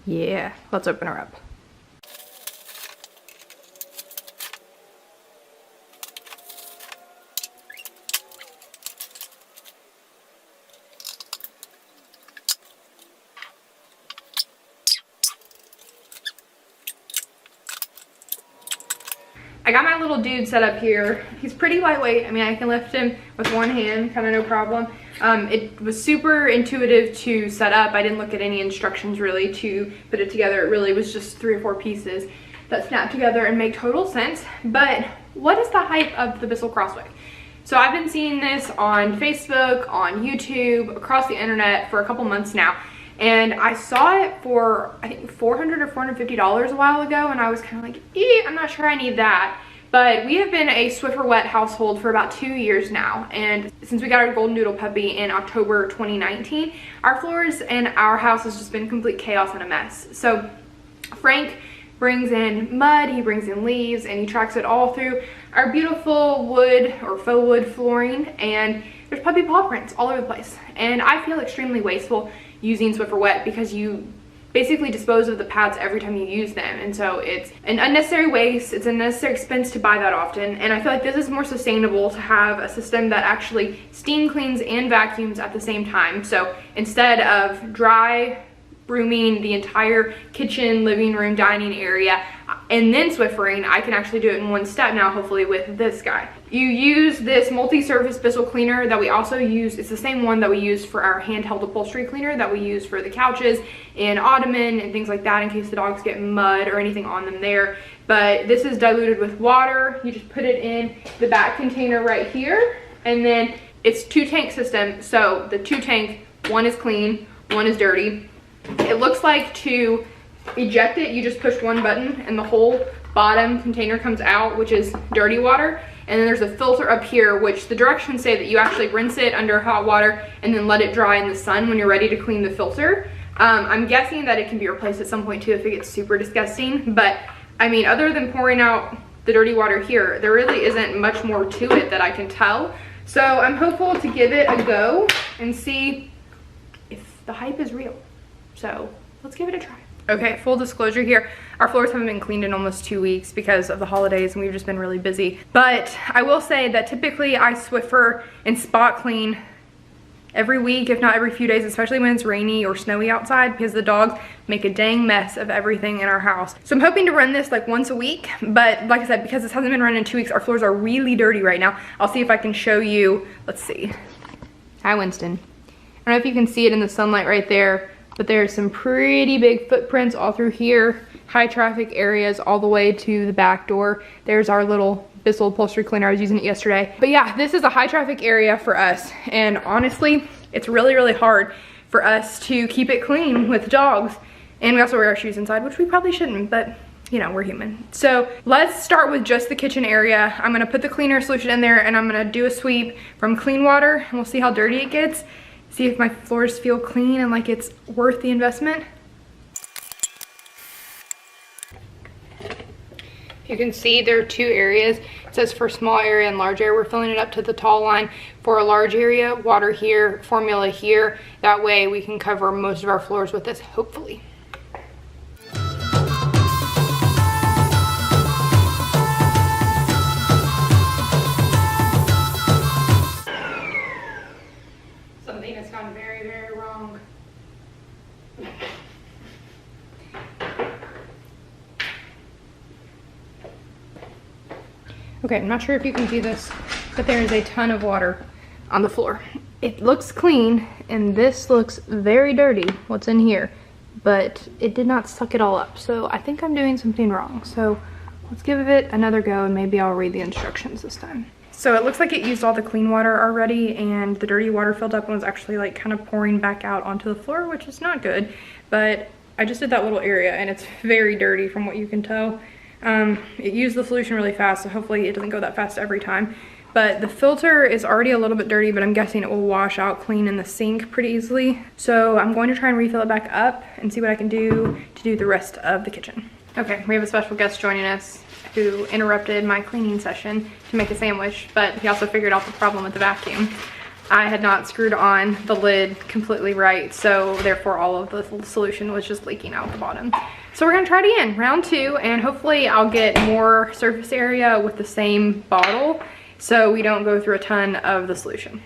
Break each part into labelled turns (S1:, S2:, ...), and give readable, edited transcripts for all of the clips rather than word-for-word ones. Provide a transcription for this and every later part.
S1: Yeah, let's open her up. I got my little dude set up here. He's pretty lightweight. I mean, I can lift him with one hand, kind of no problem. It was super intuitive to set up. I didn't look at any instructions really to put it together. It really was just 3 or 4 pieces that snap together and make total sense. But what is the hype of the BISSELL Crosswave? So I've been seeing this on Facebook, on YouTube, across the internet for a couple months now. And I saw it for, I think, $400 or $450 a while ago, and I was kind of like, I'm not sure I need that. But we have been a Swiffer Wet household for about 2 years now, and since we got our golden doodle puppy in October 2019, our floors and our house has just been complete chaos and a mess. So Frank brings in mud, he brings in leaves, and he tracks it all through our beautiful wood or faux wood flooring, and there's puppy paw prints all over the place. And I feel extremely wasteful using Swiffer Wet because you basically dispose of the pads every time you use them, and so it's an unnecessary waste, it's an unnecessary expense to buy that often. And I feel like this is more sustainable to have a system that actually steam cleans and vacuums at the same time. So instead of dry brooming the entire kitchen, living room, dining area, and then Swiffering, I can actually do it in one step now, hopefully, with this guy. You use this multi-surface BISSELL cleaner that we also use. It's the same one that we use for our handheld upholstery cleaner that we use for the couches and ottoman and things like that, in case the dogs get mud or anything on them there. But this is diluted with water. You just put it in the back container right here, and then it's 2-tank system. So the 2-tank, one is clean, one is dirty. It looks like to eject it, you just push one button and the whole bottom container comes out, which is dirty water. And then there's a filter up here, which the directions say that you actually rinse it under hot water and then let it dry in the sun when you're ready to clean the filter. I'm guessing that it can be replaced at some point too if it gets super disgusting. But I mean, other than pouring out the dirty water here, there really isn't much more to it that I can tell. So I'm hopeful to give it a go and see if the hype is real. So let's give it a try. Okay, full disclosure here, our floors haven't been cleaned in almost 2 weeks because of the holidays and we've just been really busy. But I will say that typically I Swiffer and spot clean every week, if not every few days, especially when it's rainy or snowy outside, because the dogs make a dang mess of everything in our house. So I'm hoping to run this like once a week, but like I said, because this hasn't been run in 2 weeks, our floors are really dirty right now. I'll see if I can show you, let's see. Hi, Winston. I don't know if you can see it in the sunlight right there, but there's some pretty big footprints all through here, high traffic areas all the way to the back door. There's our little BISSELL upholstery cleaner. I was using it yesterday. But yeah, this is a high traffic area for us. And honestly, it's really, really hard for us to keep it clean with dogs. And we also wear our shoes inside, which we probably shouldn't, but you know, we're human. So let's start with just the kitchen area. I'm gonna put the cleaner solution in there and I'm gonna do a sweep from clean water and we'll see how dirty it gets. See if my floors feel clean and like it's worth the investment. You can see there are 2 areas. It says for small area and large area. We're filling it up to the tall line. For a large area, water here, formula here. That way we can cover most of our floors with this, hopefully. Something has gone very, very wrong. Okay, I'm not sure if you can see this, but there is a ton of water on the floor. It looks clean, and this looks very dirty, what's in here, but it did not suck it all up. So I think I'm doing something wrong. So let's give it another go, and maybe I'll read the instructions this time. So it looks like it used all the clean water already, and the dirty water filled up and was actually like kind of pouring back out onto the floor, which is not good. But I just did that little area, and it's very dirty from what you can tell. It used the solution really fast, so hopefully it doesn't go that fast every time. But the filter is already a little bit dirty, but I'm guessing it will wash out clean in the sink pretty easily. So I'm going to try and refill it back up and see what I can do to do the rest of the kitchen. Okay, we have a special guest joining us who interrupted my cleaning session to make a sandwich, but he also figured out the problem with the vacuum. I had not screwed on the lid completely right, so therefore all of the solution was just leaking out the bottom. So we're gonna try it again, round 2, and hopefully I'll get more surface area with the same bottle so we don't go through a ton of the solution.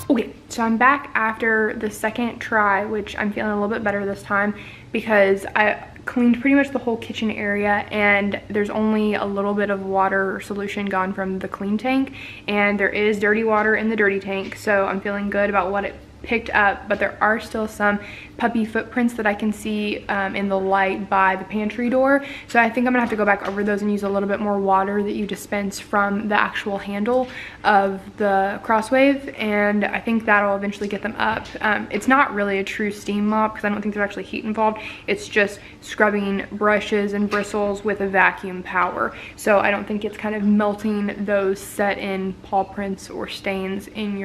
S1: Okay, so I'm back after the second try, which I'm feeling a little bit better this time because I cleaned pretty much the whole kitchen area and there's only a little bit of water solution gone from the clean tank, and there is dirty water in the dirty tank, so I'm feeling good about what it picked up, but there are still some puppy footprints that I can see in the light by the pantry door. So I think I'm gonna have to go back over those and use a little bit more water that you dispense from the actual handle of the Crosswave, and I think that'll eventually get them up. It's not really a true steam mop because I don't think there's actually heat involved. It's just scrubbing brushes and bristles with a vacuum power. So I don't think it's kind of melting those set in paw prints or stains in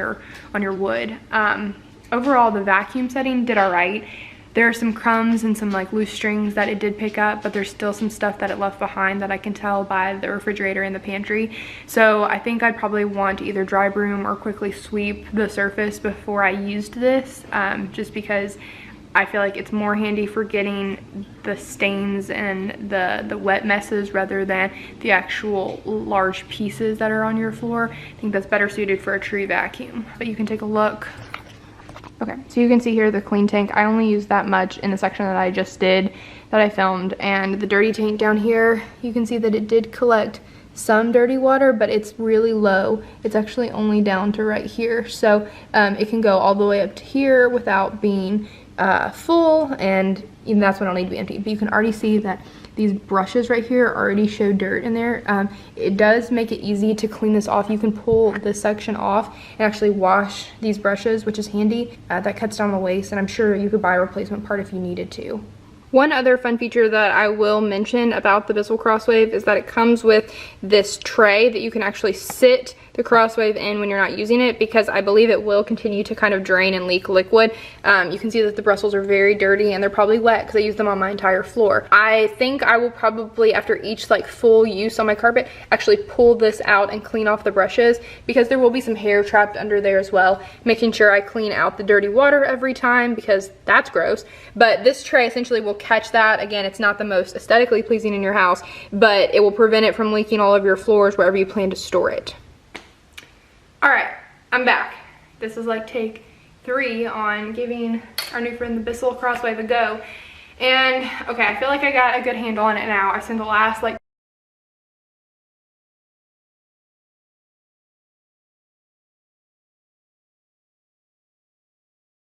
S1: on your wood. Overall, the vacuum setting did all right. There are some crumbs and some like loose strings that it did pick up, but there's still some stuff that it left behind that I can tell by the refrigerator in the pantry. So I think I'd probably want to either dry broom or quickly sweep the surface before I used this, just because I feel like it's more handy for getting the stains and the wet messes rather than the actual large pieces that are on your floor. I think that's better suited for a tree vacuum, but you can take a look. Okay, so you can see here the clean tank. I only used that much in the section that I just did, that I filmed, and the dirty tank down here, you can see that it did collect some dirty water, but it's really low. It's actually only down to right here, so it can go all the way up to here without being full, and even that's when it'll need to be empty. But you can already see that these brushes right here already show dirt in there. It does make it easy to clean this off. You can pull this section off and actually wash these brushes, which is handy. That cuts down the waste, and I'm sure you could buy a replacement part if you needed to. One other fun feature that I will mention about the BISSELL Crosswave is that it comes with this tray that you can actually sit the Crosswave in when you're not using it, because I believe it will continue to kind of drain and leak liquid. You can see that the bristles are very dirty and they're probably wet because I use them on my entire floor. I think I will probably, after each like full use on my carpet, actually pull this out and clean off the brushes, because there will be some hair trapped under there as well, making sure I clean out the dirty water every time because that's gross. But this tray essentially will catch that. Again, it's not the most aesthetically pleasing in your house, but it will prevent it from leaking all over your floors wherever you plan to store it. All right, I'm back. This is like take 3 on giving our new friend the BISSELL Crosswave a go. And okay, I feel like I got a good handle on it now. I spent the last like